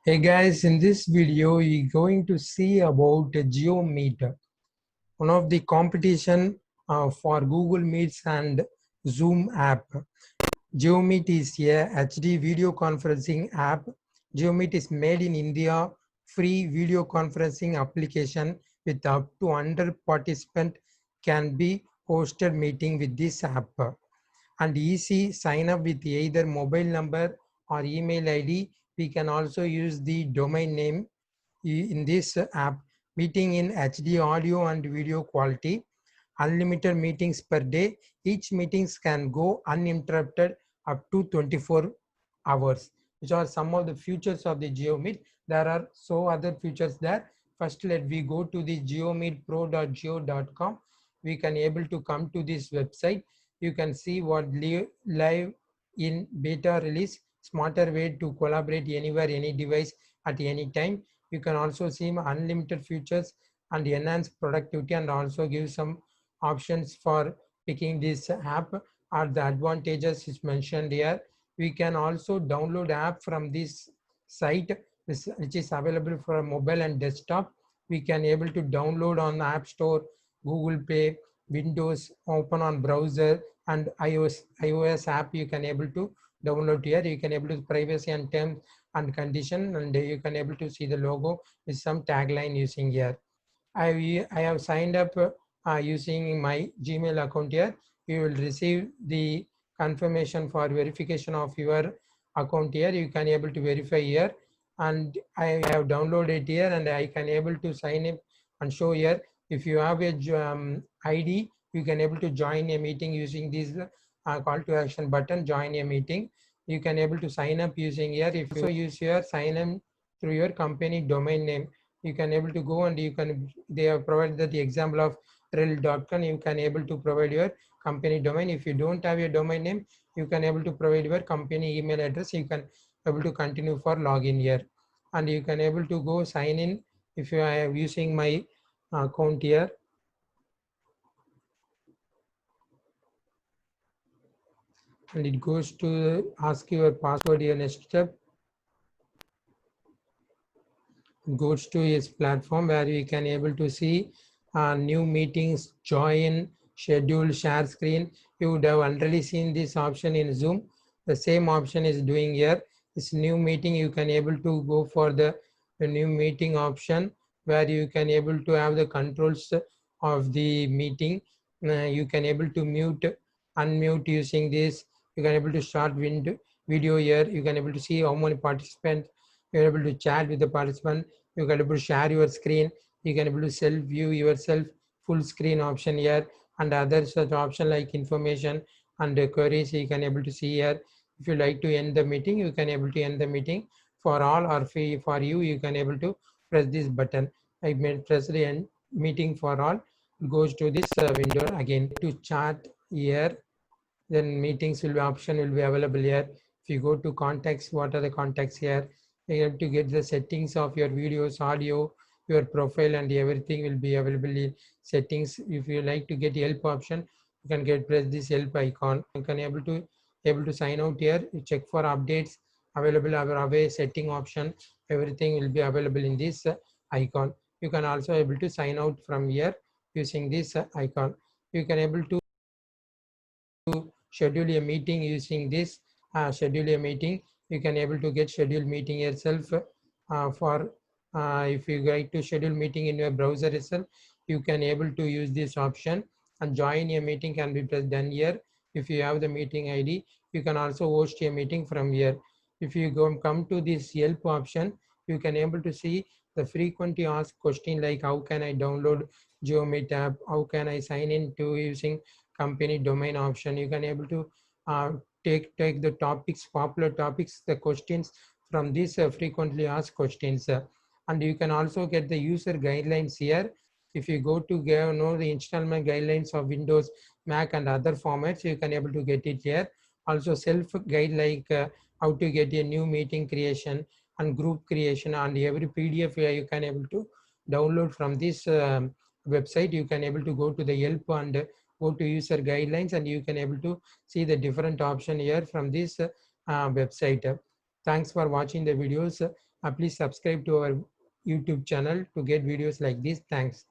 Hey guys, in this video, we're going to see about GeoMeet, one of the competition for Google Meets and Zoom app. GeoMeet is a HD video conferencing app. GeoMeet is made in India, free video conferencing application with up to 100 participants can be hosted meeting with this app. And easy sign up with either mobile number or email ID. We can also use the domain name in this app. Meeting in HD audio and video quality, unlimited meetings per day. Each meetings can go uninterrupted up to 24 hours, which are some of the features of the GeoMeet. There are so other features there. First, let we go to the geomeetpro.geo.com. We can able to come to this website. You can see what live in beta release, smarter way to collaborate anywhere, any device at any time. You can also see unlimited features and enhance productivity, and also give some options for picking this app. Are the advantages is mentioned here. We can also download app from this site, which is available for mobile and desktop. We can able to download on App Store, Google Play, Windows, open on browser, and iOS app you can able to download here. You can able to privacy and terms and condition, and you can able to see the logo with some tagline using here. I have signed up using my Gmail account here. You will receive the confirmation for verification of your account here. You can able to verify here, and I have downloaded here, and I can able to sign up and show here. If you have a ID, you can able to join a meeting using this call to action button, join a meeting. You can able to sign up using here. If you use your sign in through your company domain name, you can able to go, and you can, they have provided the example of rel.com. You can able to provide your company domain. If you don't have your domain name, you can able to provide your company email address. You can able to continue for login here, and you can able to go sign in if you are using my account here. And it goes to ask your password here. Next step, goes to his platform where you can able to see new meetings, join, schedule, share screen. You would have already seen this option in Zoom. The same option is doing here. This new meeting, you can able to go for the new meeting option where you can able to have the controls of the meeting. You can able to mute, unmute using this. You can able to start video here. You can able to see how many participants. You're able to chat with the participant. You can able to share your screen. You can able to self view yourself, full screen option here, and other such option like information and queries you can able to see here. If you like to end the meeting, you can able to end the meeting for all, or for you, you can able to press this button. I made press the end meeting for all. It goes to this window again to chat here. Then meetings will be option will be available here. If you go to contacts, what are the contacts here? You have to get the settings of your videos, audio, your profile, and everything will be available in settings. If you like to get help option, you can get press this help icon. You can able to sign out here. You check for updates available our away setting option. Everything will be available in this icon. You can also able to sign out from here using this icon. You can able to schedule a meeting using this schedule a meeting. You can able to get schedule meeting yourself for if you like to schedule meeting in your browser itself, you can able to use this option, and join a meeting can be done here. If you have the meeting ID, you can also host a meeting from here. If you come to this help option, you can able to see the frequently asked question like how can I download GeoMeet app, how can I sign in to using company domain option. You can able to take the topics, popular topics, the questions from these frequently asked questions, and you can also get the user guidelines here. If you go to know the installment guidelines of Windows, Mac, and other formats, you can able to get it here. Also self guide like how to get a new meeting creation and group creation, and every PDF you can able to download from this website. You can able to go to the help and go to user guidelines, and you can able to see the different option here from this website. Thanks for watching the videos. Please subscribe to our YouTube channel to get videos like this. Thanks.